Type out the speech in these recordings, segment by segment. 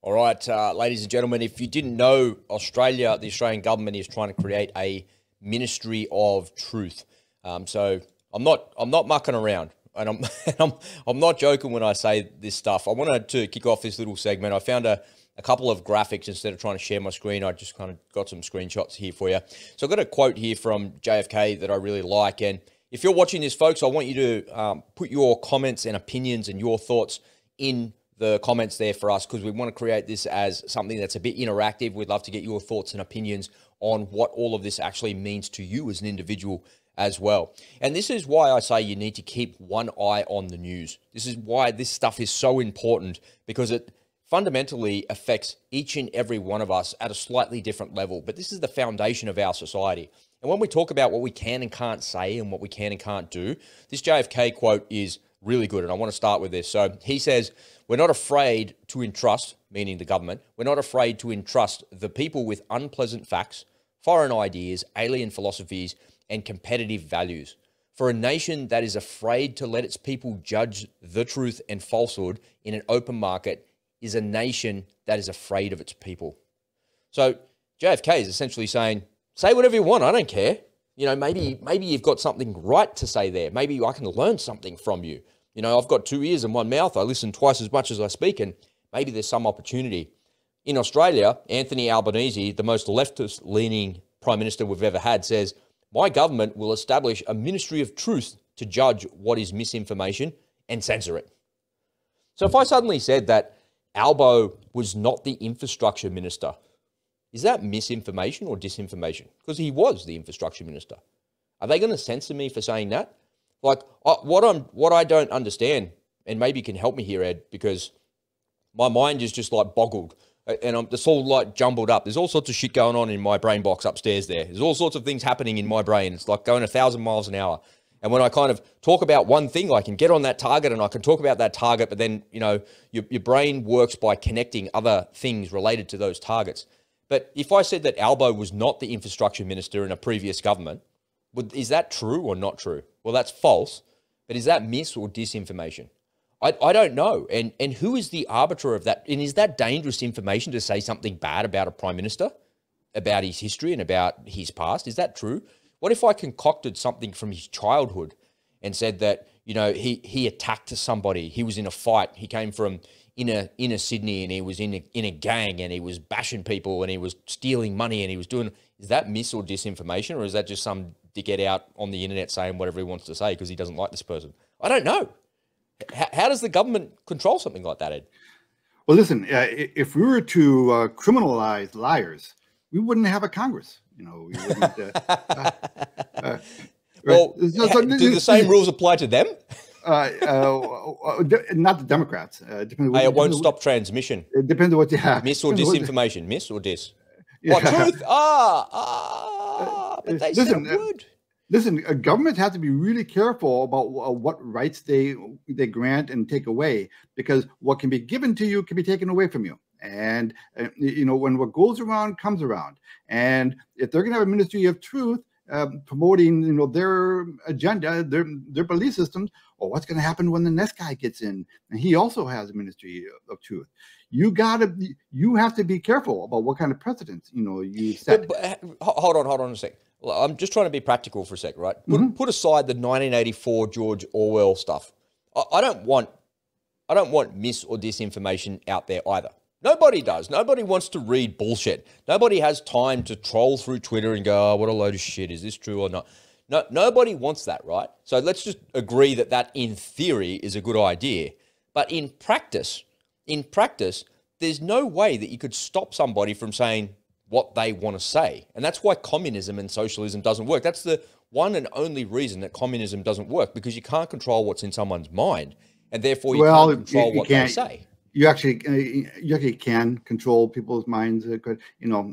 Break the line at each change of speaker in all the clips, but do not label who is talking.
All right, ladies and gentlemen, if you didn't know, Australia, the Australian government is trying to create a Ministry of Truth. So I'm not mucking around, and I'm not joking when I say this stuff. I wanted to kick off this little segment. I found a couple of graphics instead of trying to share my screen. I just kind of got some screenshots here for you. So I've got a quote here from JFK that I really like, and if you're watching this, folks, I want you to put your comments and opinions and your thoughts in the comments there for us, because we want to create this as something that's a bit interactive. We'd love to get your thoughts and opinions on what all of this actually means to you as an individual as well. And this is why I say you need to keep one eye on the news. This is why this stuff is so important, because it fundamentally affects each and every one of us at a slightly different level. But this is the foundation of our society. And when we talk about what we can and can't say and what we can and can't do, this JFK quote is really good. And I want to start with this. So he says, "We're not afraid to entrust," meaning the government, "we're not afraid to entrust the people with unpleasant facts, foreign ideas, alien philosophies, and competitive values. For a nation that is afraid to let its people judge the truth and falsehood in an open market is a nation that is afraid of its people." So JFK is essentially saying, say whatever you want, I don't care. You know, maybe you've got something right to say there. Maybe I can learn something from you. You know, I've got 2 ears and 1 mouth. I listen twice as much as I speak, and maybe there's some opportunity. In Australia, Anthony Albanese, the most leftist-leaning Prime Minister we've ever had, says, "My government will establish a Ministry of Truth to judge what is misinformation and censor it." So if I suddenly said that Albo was not the infrastructure minister, is that misinformation or disinformation? Because he was the infrastructure minister. Are they going to censor me for saying that? Like, what I don't understand, and maybe you can help me here, Ed, because my mind is just like boggled, and it's all like jumbled up. There's all sorts of shit going on in my brain box upstairs there. There's all sorts of things happening in my brain. It's like going 1,000 miles an hour. And when I kind of talk about one thing, I can get on that target and I can talk about that target, but then, you know, your brain works by connecting other things related to those targets. But if I said that Albo was not the infrastructure minister in a previous government, is that true or not true? Well, that's false, but is that mis or disinformation? I don't know. And who is the arbiter of that? And is that dangerous information to say something bad about a prime minister, about his history and about his past? Is that true? What if I concocted something from his childhood and said that, you know, he attacked somebody, he was in a fight, he came from inner Sydney and he was in a gang and he was bashing people and he was stealing money and he was doing, is that mis or disinformation, or is that just some dickhead out on the internet saying whatever he wants to say because he doesn't like this person? I don't know. How does the government control something like that, Ed?
Well, listen, if we were to criminalize liars, we wouldn't have a Congress. You know, we wouldn't.
Well, do the same rules apply to them?
Not the Democrats.
It won't stop transmission.
It depends on what you have.
Mis or disinformation? Mis or dis?
Yeah.
Oh, truth? But they said it would.
Listen, governments have to be really careful about what rights they grant and take away, because what can be given to you can be taken away from you. And, you know, when what goes around comes around. And if they're going to have a Ministry of Truth promoting, you know, their agenda, their belief systems, or what's going to happen when the next guy gets in and he also has a Ministry of Truth? You have to be careful about what kind of precedents, you know, you set.
But hold on a sec. I'm just trying to be practical for a sec, right? Put aside the 1984 George Orwell stuff. I don't want mis or disinformation out there either. Nobody does. Nobody wants to read bullshit. Nobody has time to troll through Twitter and go, "Oh, what a load of shit. Is this true or not?" No, nobody wants that, right? So let's just agree that in theory is a good idea. But in practice, there's no way that you could stop somebody from saying what they want to say. And that's why communism and socialism doesn't work. That's the one and only reason that communism doesn't work, because you can't control what's in someone's mind, and therefore you can't control what they say.
You actually can control people's minds, you know.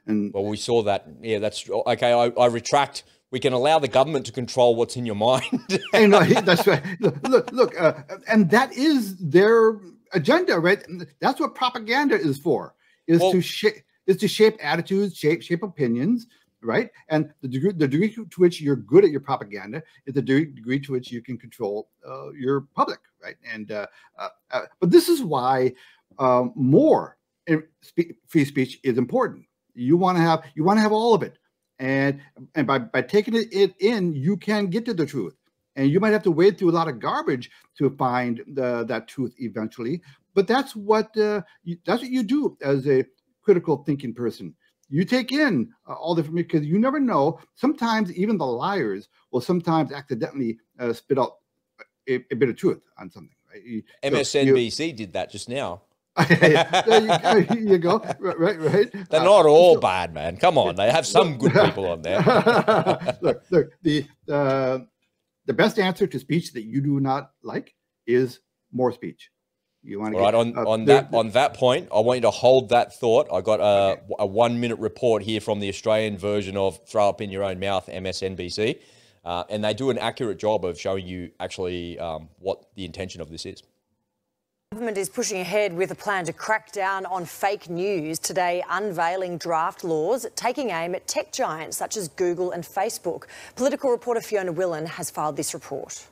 And
well, we saw that. Yeah, that's okay. I retract. We can allow the government to control what's in your mind.
Hey, no, that's right. Look, and that is their agenda, right? That's what propaganda is for. To shape attitudes, shape opinions, right? And the degree to which you're good at your propaganda is the degree to which you can control your public, right? And but this is why more free speech is important. You want to have all of it, and by taking it in, you can get to the truth. And you might have to wade through a lot of garbage to find that truth eventually. But that's what you do as a critical thinking person. You take in all the information, because you never know. Sometimes even the liars will sometimes accidentally spit out a bit of truth on something. Right?
MSNBC did that just now.
There you go. Right.
They're not all bad, man. Come on, they have some good people on there.
Look. The best answer to speech that you do not like is more speech. You want to
on that point, I want you to hold that thought. I got a 1 minute report here from the Australian version of Throw Up in Your Own Mouth, MSNBC, and they do an accurate job of showing you actually what the intention of this is.
The government is pushing ahead with a plan to crack down on fake news, today unveiling draft laws taking aim at tech giants such as Google and Facebook. Political reporter Fiona Willan has filed this report.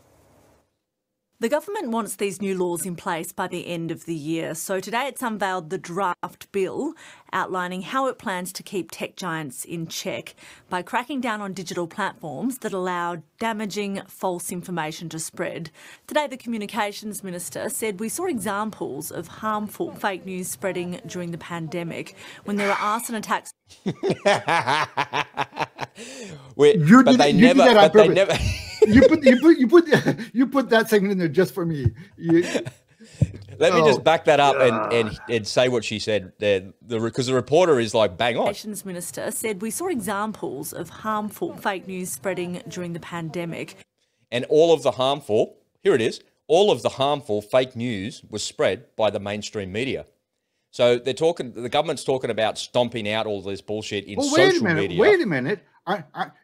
The government wants these new laws in place by the end of the year. So today it's unveiled the draft bill outlining how it plans to keep tech giants in check by cracking down on digital platforms that allow damaging false information to spread. Today the Communications Minister said we saw examples of harmful fake news spreading during the pandemic when there were arson attacks.
You put that segment in there just for me.
Let me just back that up and say what she said there, because the reporter is like bang on.
The Communications Minister said we saw examples of harmful fake news spreading during the pandemic.
And all of the harmful, here it is, all of the harmful fake news was spread by the mainstream media. So the government's talking about stomping out all this bullshit in social media.
Wait a minute.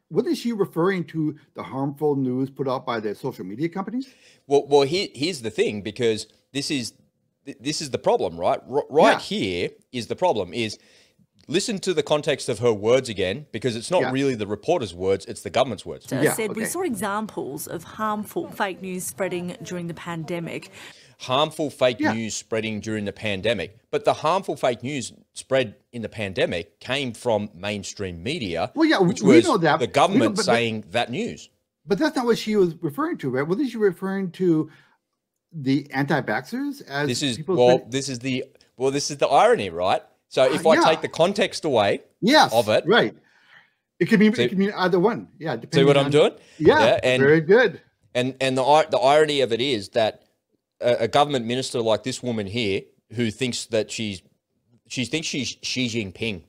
Wasn't she referring to the harmful news put out by the social media companies?
Well, here's the thing, because this is the problem, right? Here is the problem. Is listen to the context of her words again, because it's not really the reporter's words, it's the government's words.
We saw examples of harmful fake news spreading during the pandemic.
Harmful fake news spreading during the pandemic. But the harmful fake news spread in the pandemic came from mainstream media, which was
know that.
The government saying that news.
But that's not what she was referring to, right? Wasn't she referring to the anti-vaxxers?
This is the irony, right? So if I take the context away of it.
Right. It can mean either one. Yeah.
See what I'm doing?
Yeah, and very good.
And the irony of it is that a government minister like this woman here, who thinks that she thinks she's Xi Jinping.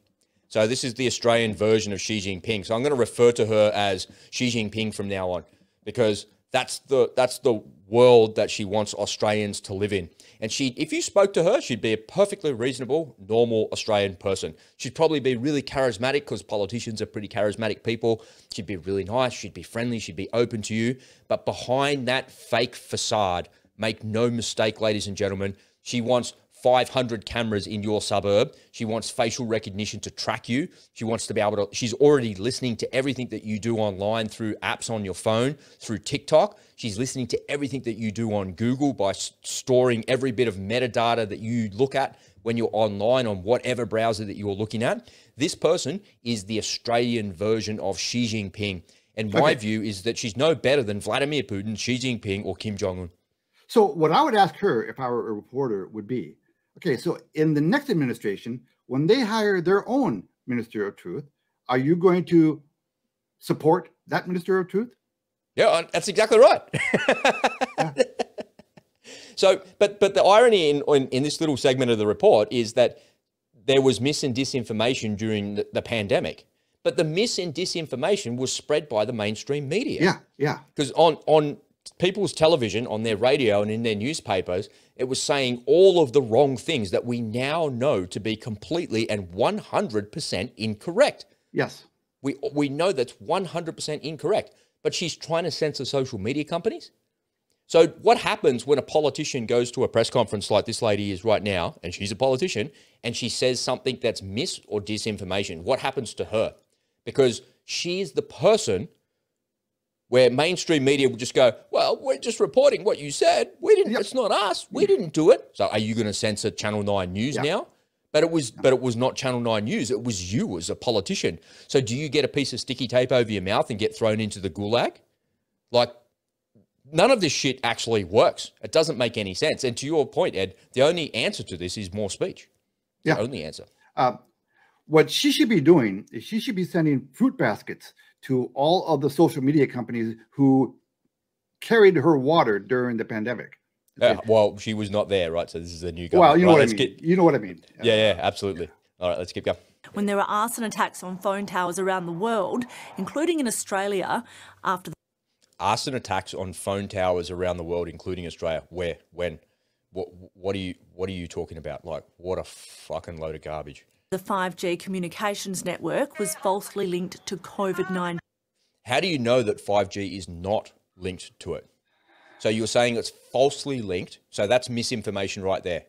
So this is the Australian version of Xi Jinping. So I'm going to refer to her as Xi Jinping from now on, because that's the world that she wants Australians to live in. And if you spoke to her, she'd be a perfectly reasonable, normal Australian person. She'd probably be really charismatic, because politicians are pretty charismatic people. She'd be really nice. She'd be friendly. She'd be open to you. But behind that fake facade, make no mistake, ladies and gentlemen, she wants 500 cameras in your suburb. She wants facial recognition to track you. She wants to be able to, she's already listening to everything that you do online through apps on your phone, through TikTok. She's listening to everything that you do on Google by storing every bit of metadata that you look at when you're online on whatever browser that you're looking at. This person is the Australian version of Xi Jinping. And my view is that she's no better than Vladimir Putin, Xi Jinping, or Kim Jong-un.
So what I would ask her if I were a reporter would be, okay, so in the next administration, when they hire their own Minister of Truth, are you going to support that Minister of Truth?
Yeah, that's exactly right. So, but the irony in this little segment of the report is that there was mis and disinformation during the pandemic, but the mis and disinformation was spread by the mainstream media.
Yeah.
Because on people's television, on their radio and in their newspapers, it was saying all of the wrong things that we now know to be completely and 100% incorrect.
Yes.
We know that's 100% incorrect, but she's trying to censor social media companies. So what happens when a politician goes to a press conference like this lady is right now, and she's a politician, and she says something that's mis or disinformation? What happens to her? Because she's the person where mainstream media will just go, well, we're just reporting what you said. We didn't, it's not us. We didn't do it. So are you going to censor Channel 9 News now? But it was not Channel 9 News. It was you as a politician. So do you get a piece of sticky tape over your mouth and get thrown into the gulag? Like, none of this shit actually works. It doesn't make any sense. And to your point, Ed, the only answer to this is more speech.
Yeah.
The only answer.
What she should be doing is she should be sending fruit baskets to all of the social media companies who carried her water during the pandemic.
Well, she was not there, right? So this is a new government.
Well, you know what I mean. You know what I mean.
Yeah, absolutely. All right, let's keep going.
When there are arson attacks on phone towers around the world, including in Australia, after the
arson attacks on phone towers around the world, including Australia. Where? When? What are you talking about? Like, what a fucking load of garbage.
The 5G communications network was falsely linked to COVID-19.
How do you know that 5G is not linked to it? So you're saying it's falsely linked. So that's misinformation right there.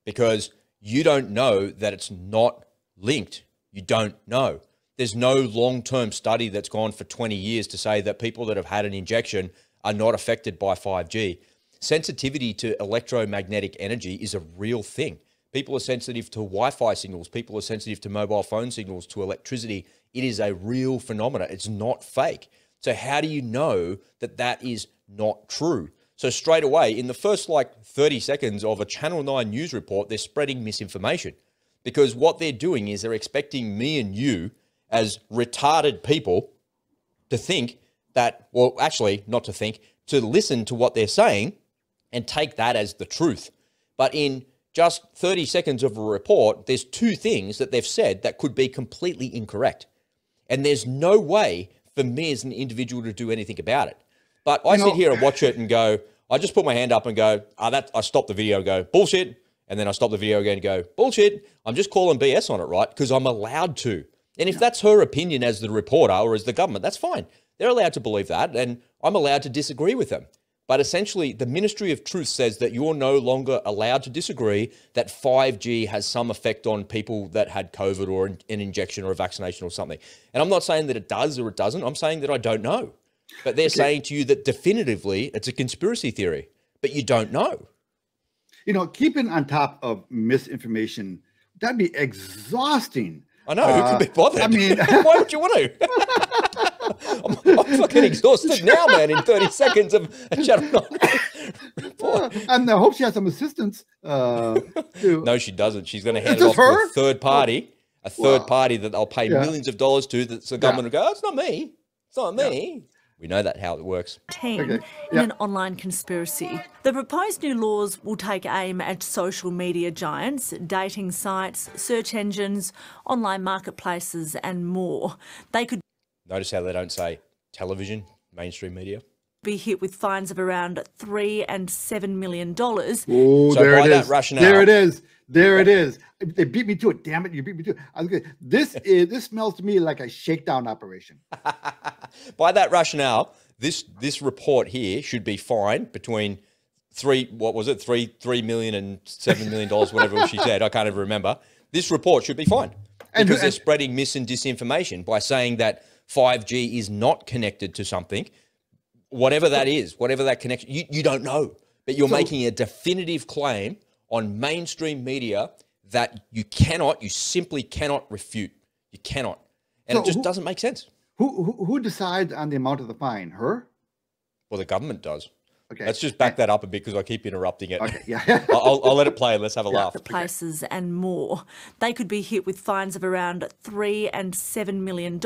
Because you don't know that it's not linked. You don't know. There's no long-term study that's gone for 20 years to say that people that have had an injection are not affected by 5G. Sensitivity to electromagnetic energy is a real thing. People are sensitive to Wi-Fi signals. People are sensitive to mobile phone signals, to electricity. It is a real phenomenon. It's not fake. So how do you know that that is not true? So straight away, in the first 30 seconds of a Channel 9 news report, they're spreading misinformation. Because what they're doing is they're expecting me and you as retarded people to think that, well, actually not to think, to listen to what they're saying and take that as the truth. But in just 30 seconds of a report, there's two things that they've said that could be completely incorrect. And there's no way for me as an individual to do anything about it. But I sit here and watch it and go, I just put my hand up and go, I stop the video and go, bullshit. And then I stop the video again and go, bullshit. I'm just calling BS on it, right? Because I'm allowed to. And if that's her opinion as the reporter or as the government, that's fine. They're allowed to believe that, and I'm allowed to disagree with them. But essentially, the Ministry of Truth says that you're no longer allowed to disagree that 5G has some effect on people that had COVID or an injection or a vaccination or something. And I'm not saying that it does or it doesn't. I'm saying that I don't know. But they're saying to you that definitively it's a conspiracy theory, but you don't know.
You know, keeping on top of misinformation, that'd be exhausting.
I know, who can be bothered?
I mean,
why would you want to? I'm fucking exhausted now, man, in 30 seconds of a Channel 9 report.
And I hope she has some assistance.
No, she doesn't. She's going to hand it off to a third party, party that they'll pay millions of dollars to, that the government will go, oh, it's not me. It's not me. We know that how it works.
In an online conspiracy. The proposed new laws will take aim at social media giants, dating sites, search engines, online marketplaces and more. They could...
Notice how they don't say television, mainstream media.
...be hit with fines of around $3 and $7 million.
Oh,
so
there it is.
Rationale,
there it is. There it is. They beat me to it. Damn it, you beat me to it. This smells to me like a shakedown operation.
By that rationale, this report here should be fined between $3 million and $7 million, whatever she said. I can't even remember. This report should be fined because they're spreading mis and disinformation by saying that 5G is not connected to something, whatever that is, whatever that connection. You don't know, but you're making a definitive claim on mainstream media that you simply cannot refute. You cannot. And it just doesn't make sense.
Who decides on the amount of the fine? Her?
Well, the government does.
Okay.
Let's just back that up a bit because I keep interrupting it.
Okay, yeah.
I'll let it play and let's have a laugh.
Places and more. They could be hit with fines of around $3 and $7 million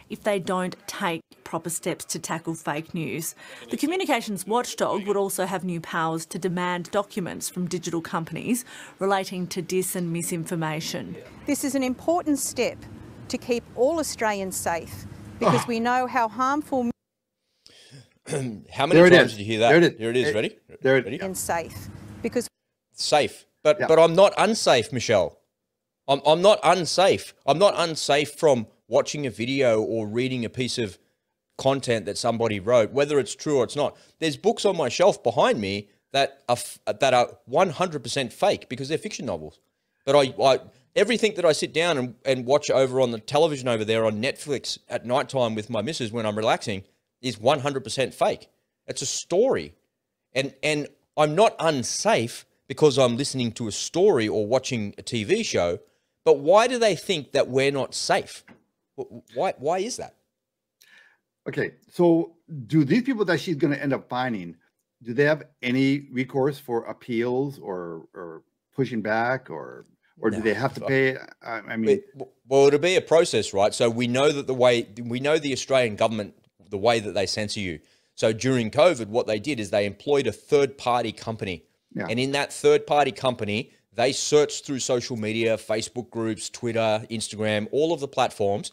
if they don't take proper steps to tackle fake news. The communications watchdog would also have new powers to demand documents from digital companies relating to dis and misinformation.
This is an important step to keep all Australians safe because we know how harmful...
How many times did you hear that? There it is. Ready?
Ready? And safe. Because...
Safe. But I'm not unsafe, Michelle. I'm not unsafe. I'm not unsafe from watching a video or reading a piece of content that somebody wrote, whether it's true or it's not. There's books on my shelf behind me that are 100% fake because they're fiction novels. But everything that I sit down and watch over on the television over there on Netflix at nighttime with my missus when I'm relaxing is 100% fake. It's a story. And I'm not unsafe because I'm listening to a story or watching a TV show. But why do they think that we're not safe? Why is that?
Okay, so do these people that she's going to end up fining, do they have any recourse for appeals or pushing back, or do they have to pay? I mean,
well, it'll be a process, right? So we know that the Australian government, the way that they censor you. So during COVID, what they did is they employed a third-party company. Yeah. And in that third-party company, they searched through social media, Facebook groups, Twitter, Instagram, all of the platforms.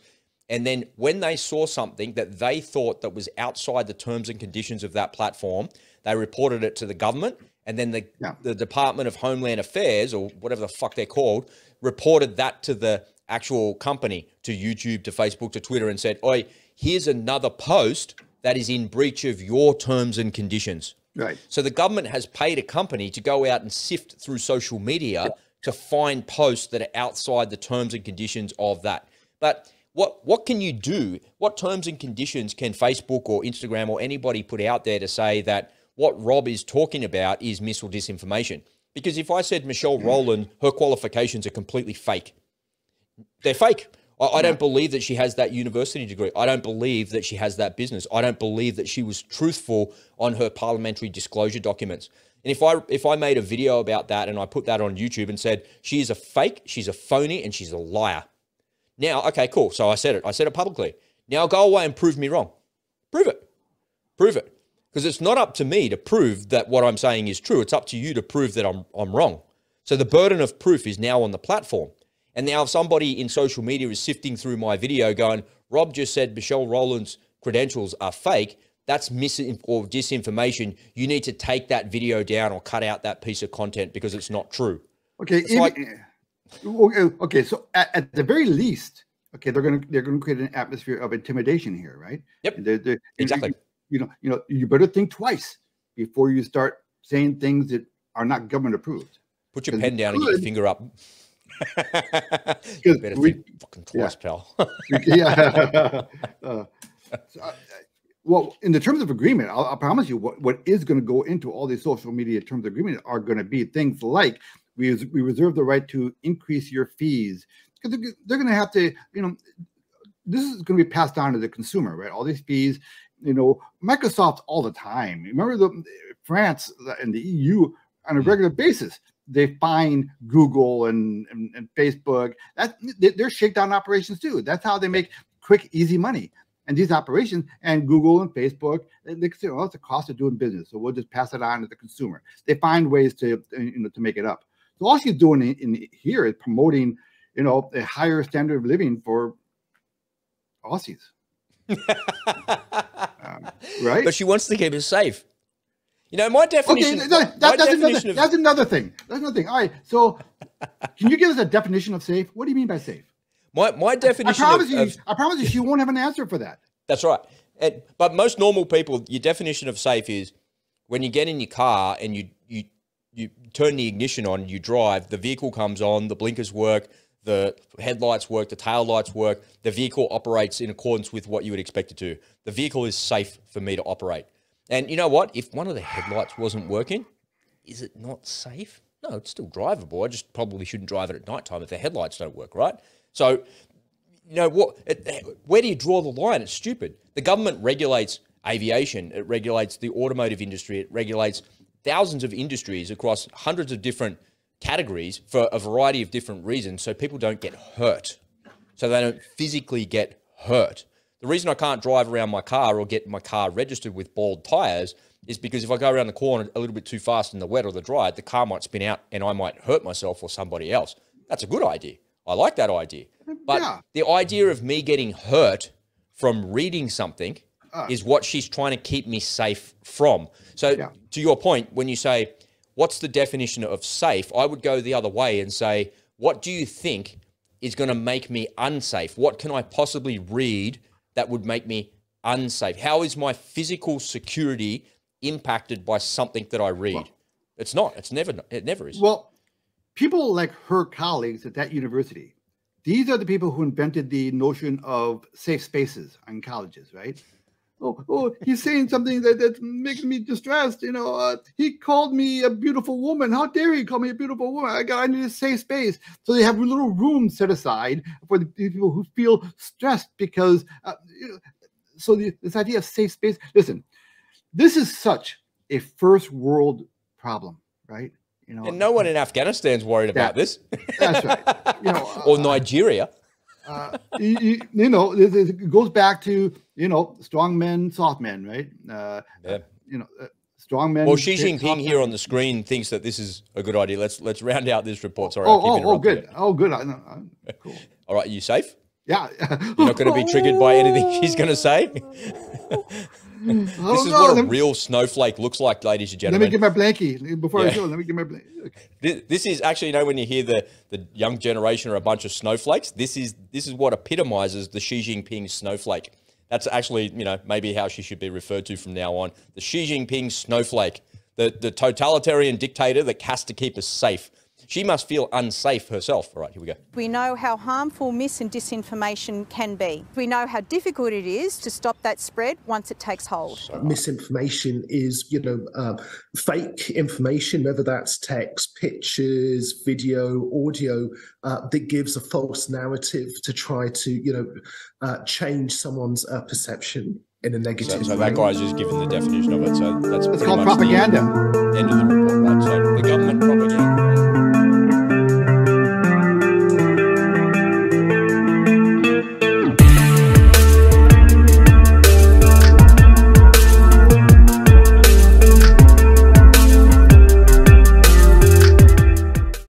And then when they saw something that they thought that was outside the terms and conditions of that platform, they reported it to the government. And then the Department of Homeland Affairs, or whatever the fuck they're called, reported that to the actual company, to YouTube, to Facebook, to Twitter, and said, oi, here's another post that is in breach of your terms and conditions.
Right.
So the government has paid a company to go out and sift through social media to find posts that are outside the terms and conditions of that. But what can you do? What terms and conditions can Facebook or Instagram or anybody put out there to say that what Rob is talking about is mis or disinformation? Because if I said Michelle Rowland, her qualifications are completely fake, they're fake. I don't believe that she has that university degree. I don't believe that she has that business. I don't believe that she was truthful on her parliamentary disclosure documents. And if I made a video about that and I put that on YouTube and said, she is a fake, she's a phony, and she's a liar. Now, okay, cool. So I said it. I said it publicly. Now go away and prove me wrong. Prove it. Prove it. Because it's not up to me to prove that what I'm saying is true. It's up to you to prove that I'm wrong. So the burden of proof is now on the platform. And now if somebody in social media is sifting through my video going, Rob just said Michelle Rowland's credentials are fake, that's mis or disinformation. You need to take that video down or cut out that piece of content because it's not true.
Okay. Okay. So at the very least, okay, they're going to create an atmosphere of intimidation here, right?
Yep. Exactly.
You know, you better think twice before you start saying things that are not government approved.
Put your pen down and get your finger up. You better think fucking twice, pal.
Well, in the terms of agreement, I'll promise you what is going to go into all these social media terms of agreement are going to be things like we reserve the right to increase your fees, because they're going to have to, you know, this is going to be passed on to the consumer, right? All these fees, you know, Microsoft all the time. Remember France and the EU on a regular basis, they fine Google and Facebook. They're shakedown operations too. That's how they make quick, easy money. And these operations, and Google and Facebook, they say, well, it's a cost of doing business, so we'll just pass it on to the consumer. They find ways to, you know, to make it up. So all she's doing in here is promoting, you know, a higher standard of living for Aussies. Right?
But she wants to keep us safe. You know, my definition.
Okay, that's another thing. That's another thing. All right. So, can you give us a definition of safe? What do you mean by safe?
My definition.
I promise you, she won't have an answer for that.
That's right. But most normal people, your definition of safe is when you get in your car and you turn the ignition on, you drive, the vehicle comes on, the blinkers work, the headlights work, the tail lights work, the vehicle operates in accordance with what you would expect it to. The vehicle is safe for me to operate. And you know what? If one of the headlights wasn't working, is it not safe? No, it's still drivable. I just probably shouldn't drive it at nighttime if the headlights don't work, right? So, you know, where do you draw the line? It's stupid. The government regulates aviation. It regulates the automotive industry. It regulates thousands of industries across hundreds of different categories for a variety of different reasons, so people don't get hurt, so they don't physically get hurt. The reason I can't drive around my car or get my car registered with bald tires is because if I go around the corner a little bit too fast in the wet or the dry, the car might spin out and I might hurt myself or somebody else. That's a good idea. I like that idea. But the idea of me getting hurt from reading something is what she's trying to keep me safe from. So to your point, when you say, what's the definition of safe? I would go the other way and say, what do you think is going to make me unsafe? What can I possibly read that would make me unsafe? How is my physical security impacted by something that I read? Well, it's not. It never is.
Well, people like her colleagues at that university, these are the people who invented the notion of safe spaces in colleges, right? he's saying something that's making me distressed. He called me a beautiful woman. How dare he call me a beautiful woman? I need a safe space. So they have little rooms set aside for the people who feel stressed because. So this idea of safe space. Listen, this is such a first world problem, right?
And no one in Afghanistan's worried about this.
That's right.
Or Nigeria.
It goes back to strong men, soft men, right? Strong men.
Well, Xi Jinping here on the screen thinks that this is a good idea. Let's round out this report. Sorry,
good. Good. Cool.
All right, you safe?
Yeah.
You're not going to be triggered by anything she's going to say? This is what a real snowflake looks like, ladies and gentlemen.
Let me get my blankie before I show. Let me get my blankie. Okay.
This is actually, when you hear the young generation are a bunch of snowflakes, this is what epitomizes the Xi Jinping snowflake. That's actually, maybe how she should be referred to from now on. The Xi Jinping snowflake, the totalitarian dictator that has to keep us safe. She must feel unsafe herself. All right, here we go.
We know how harmful mis and disinformation can be. We know how difficult it is to stop that spread once it takes hold.
Misinformation is, fake information, whether that's text, pictures, video, audio, that gives a false narrative to try to, change someone's perception in a negative way.
So that guy's just given the definition of it. So that's
called propaganda.
End of the report, right? So the government